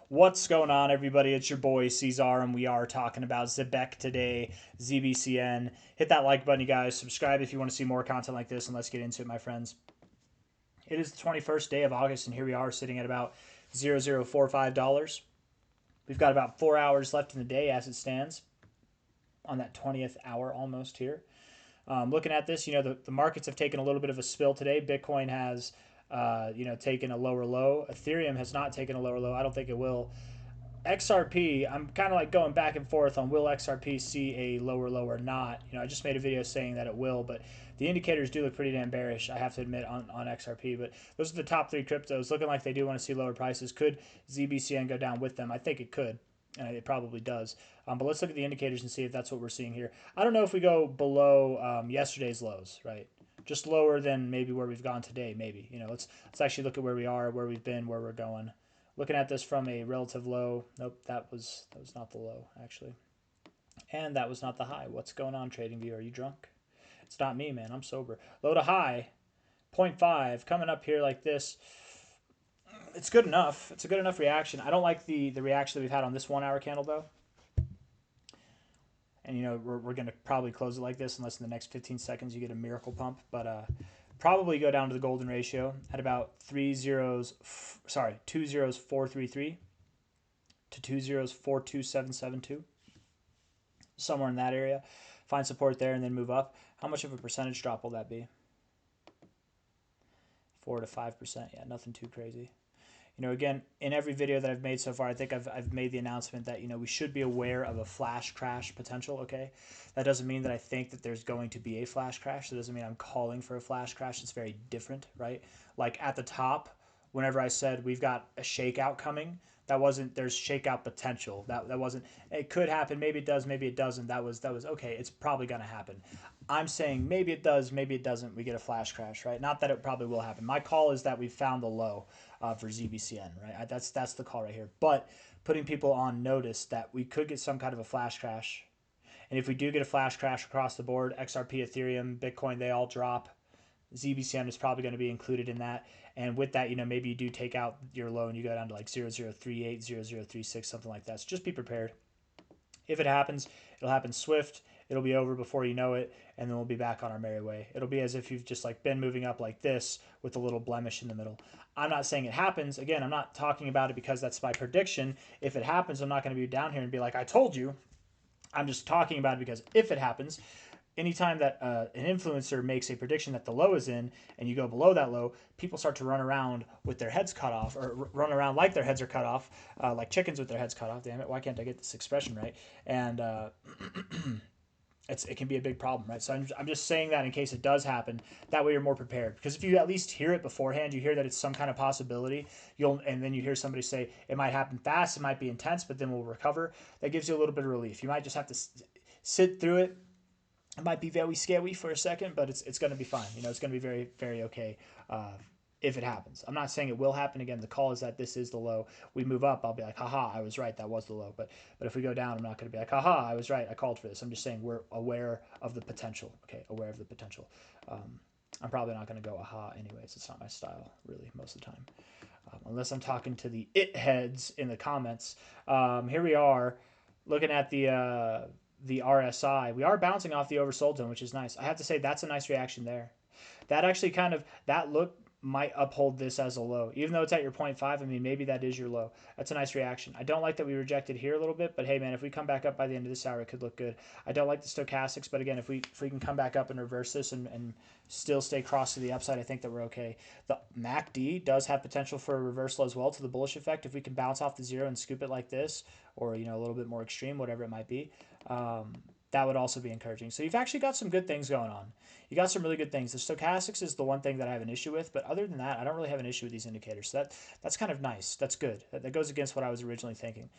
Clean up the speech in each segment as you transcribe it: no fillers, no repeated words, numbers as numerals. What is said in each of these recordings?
What's going on, everybody? It's your boy C-Zar, and we are talking about Zebec today, ZBCN. Hit that like button, you guys. Subscribe if you want to see more content like this, and let's get into it, my friends. It is the 21st day of August, and here we are sitting at about $0.0045. We've got about 4 hours left in the day as it stands on that 20th hour almost here. Looking at this, the markets have taken a little bit of a spill today. Bitcoin has taken a lower low. Ethereum has not taken a lower low. I don't think it will. XRP, I'm kind of like going back and forth on will XRP see a lower low or not. I just made a video saying that it will, but the indicators do look pretty damn bearish, I have to admit, on XRP. But those are the top three cryptos looking like they do want to see lower prices. Could ZBCN go down with them? I think it could. It probably does. But let's look at the indicators and see if that's what we're seeing here. I don't know if we go below yesterday's lows, right? Just lower than maybe where we've gone today, maybe. Let's actually look at where we are, where we've been, where we're going. Looking at this from a relative low. Nope, that was not the low, actually. And that was not the high. What's going on, TradingView? Are you drunk? It's not me, man. I'm sober. Low to high, 0.5. Coming up here like this. It's good enough. It's a good enough reaction. I don't like the reaction that we've had on this 1 hour candle, though. And, we're going to probably close it like this unless in the next 15 seconds you get a miracle pump. But probably go down to the golden ratio at about 2.0433 to 2.042772, somewhere in that area. Find support there and then move up. How much of a percentage drop will that be? 4 to 5%. Yeah, nothing too crazy. Again, in every video that I've made so far, I think I've made the announcement that, we should be aware of a flash crash potential, okay? That doesn't mean that I think that there's going to be a flash crash. That doesn't mean I'm calling for a flash crash. It's very different, right? Like at the top, whenever I said we've got a shakeout coming, that wasn't, there's shakeout potential. That wasn't, it could happen, maybe it does, maybe it doesn't. That was okay, it's probably going to happen. I'm saying maybe it does, maybe it doesn't. We get a flash crash, right? Not that it probably will happen. My call is that we found the low for ZBCN, right? That's the call right here. But putting people on notice that we could get some kind of a flash crash. And if we do get a flash crash across the board, XRP, Ethereum, Bitcoin, they all drop. ZBCN is probably going to be included in that. And with that, maybe you do take out your low and you go down to like 0.0038, 0.0036, something like that. So just be prepared. If it happens, it'll happen swift. It'll be over before you know it, and then we'll be back on our merry way. It'll be as if you've just like been moving up like this with a little blemish in the middle. I'm not saying it happens. Again, I'm not talking about it because that's my prediction. If it happens, I'm not going to be down here and be like, I told you. I'm just talking about it because if it happens, anytime that an influencer makes a prediction that the low is in and you go below that low, people start to run around with their heads cut off, or run around like their heads are cut off, like chickens with their heads cut off. Damn it, why can't I get this expression right? And it can be a big problem, right? So I'm just saying that in case it does happen. That way you're more prepared. Because if you at least hear it beforehand, you hear that it's some kind of possibility, and then you hear somebody say it might happen fast, it might be intense, but then we'll recover. That gives you a little bit of relief. You might just have to sit through it. It might be very scary for a second, but it's going to be fine. It's going to be very, very okay if it happens. I'm not saying it will happen. Again, the call is that this is the low. We move up, I'll be like, haha, I was right, that was the low. But if we go down, I'm not going to be like, haha, I was right, I called for this. I'm just saying we're aware of the potential. Okay, aware of the potential. I'm probably not going to go aha anyways. It's not my style, really, most of the time. Unless I'm talking to the it heads in the comments. Here we are looking at the RSI. We are bouncing off the oversold zone, which is nice. I have to say that's a nice reaction there. That actually that look might uphold this as a low. Even though it's at your 0.5, I mean, maybe that is your low. That's a nice reaction. I don't like that we rejected here a little bit, but hey, man, if we come back up by the end of this hour, it could look good. I don't like the stochastics, but again, if we can come back up and reverse this and still stay cross to the upside, I think that we're okay. The MACD does have potential for a reversal as well to the bullish effect. If we can bounce off the zero and scoop it like this, or, a little bit more extreme, whatever it might be, that would also be encouraging. So you've actually got some good things going on. You got some really good things. The stochastics is the one thing that I have an issue with, but other than that, I don't really have an issue with these indicators. So that's kind of nice. That's good. That goes against what I was originally thinking.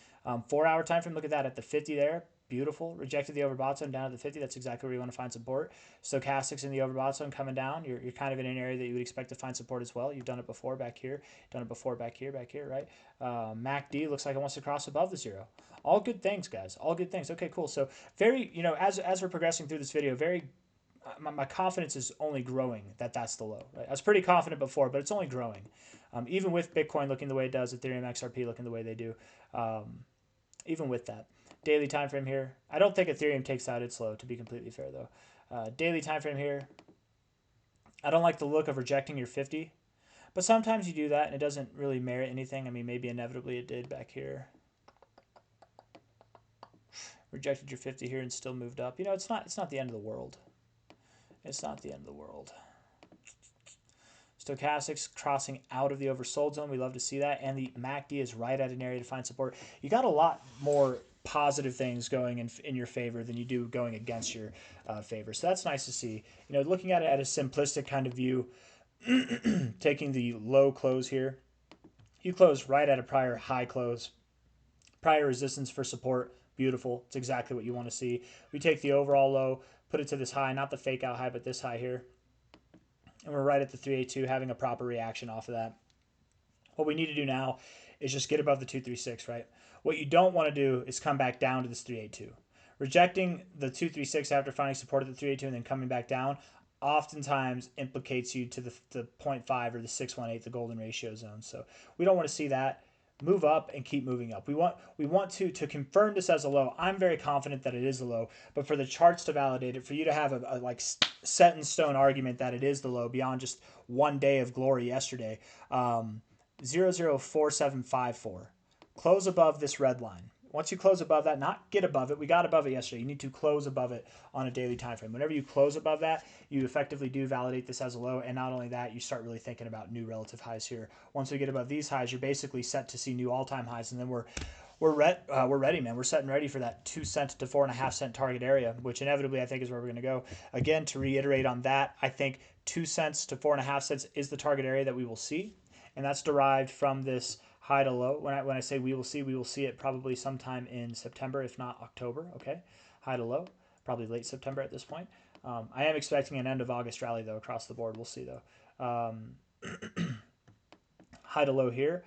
4 hour time frame, look at that at the 50 there. Beautiful. Rejected the overbought zone down at the 50. That's exactly where you want to find support. Stochastics in the overbought zone coming down. You're kind of in an area that you would expect to find support as well. You've done it before back here. Done it before back here, right? MACD looks like it wants to cross above the zero. All good things, guys. All good things. Okay, cool. So very, as we're progressing through this video, very my confidence is only growing that that's the low. Right? I was pretty confident before, but it's only growing. Even with Bitcoin looking the way it does, Ethereum XRP looking the way they do, even with that. Daily time frame here. I don't think Ethereum takes out its low, to be completely fair, though. Daily time frame here. I don't like the look of rejecting your 50, but sometimes you do that and it doesn't really merit anything. I mean, maybe inevitably it did back here. Rejected your 50 here and still moved up. You know, it's not the end of the world. It's not the end of the world. Stochastics crossing out of the oversold zone. We love to see that. And the MACD is right at an area to find support. You got a lot more positive things going in your favor than you do going against your favor. So that's nice to see. You know, looking at it at a simplistic kind of view, taking the low close here, you close right at a prior high close, prior resistance for support. Beautiful. It's exactly what you want to see. We take the overall low, put it to this high, not the fake out high, but this high here. And we're right at the 382, having a proper reaction off of that. What we need to do now is just get above the 236, right? What you don't want to do is come back down to this 382. Rejecting the 236 after finding support at the 382 and then coming back down oftentimes implicates you to the 0.5 or the 618, the golden ratio zone. So we don't want to see that. Move up and keep moving up. We want to confirm this as a low. I'm very confident that it is a low, but for the charts to validate it, for you to have a like set in stone argument that it is the low beyond just one day of glory yesterday, 004754. Close above this red line. Once you close above that, not get above it. We got above it yesterday. You need to close above it on a daily time frame. Whenever you close above that, you effectively do validate this as a low. And not only that, you start really thinking about new relative highs here. Once we get above these highs, you're basically set to see new all-time highs. And then we're ready, man. We're setting ready for that 2 cent to 4.5 cent target area, which inevitably I think is where we're going to go. Again, to reiterate on that, I think 2 cents to 4.5 cents is the target area that we will see. And that's derived from this high to low. When I say we will see it probably sometime in September, if not October. Okay, high to low, probably late September at this point. I am expecting an end of August rally though across the board. We'll see though. High to low here,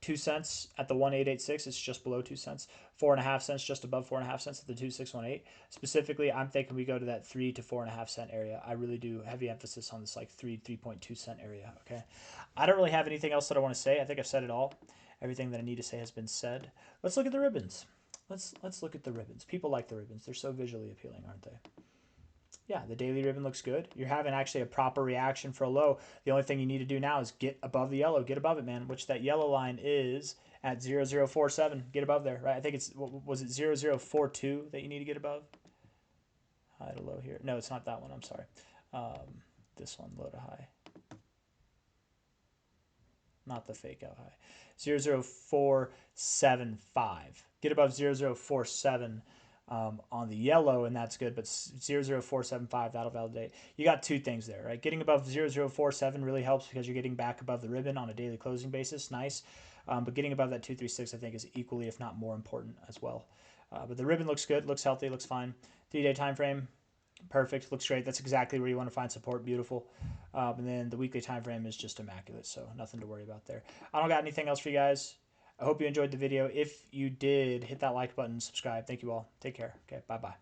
2 cents at the 1886. It's just below 2 cents. 4.5 cents just above 4.5 cents at the 2618. Specifically, I'm thinking we go to that 3 to 4.5 cent area. I really do heavy emphasis on this like 3.2 cent area. Okay, I don't really have anything else that I want to say. I think I've said it all. Everything that I need to say has been said. Let's look at the ribbons. Let's look at the ribbons. People like the ribbons. They're so visually appealing, aren't they? Yeah, the daily ribbon looks good. You're having actually a proper reaction for a low. The only thing you need to do now is get above the yellow. Get above it, man, which that yellow line is at 0047. Get above there, right? I think it's, was it 0042 that you need to get above? High to low here. No, it's not that one. I'm sorry. This one, low to high. Not the fake out high. 00475. Get above 0047 on the yellow, and that's good, but 00475, that'll validate. You got two things there, right? Getting above 0047 really helps because you're getting back above the ribbon on a daily closing basis. Nice. But getting above that 236, I think, is equally, if not more important as well. But the ribbon looks good, looks healthy, looks fine. 3-day time frame, perfect, looks great. That's exactly where you want to find support. Beautiful. And then the weekly time frame is just immaculate, so nothing to worry about there. I don't got anything else for you guys. I hope you enjoyed the video. If you did, hit that like button, subscribe. Thank you all. Take care. Okay, bye-bye.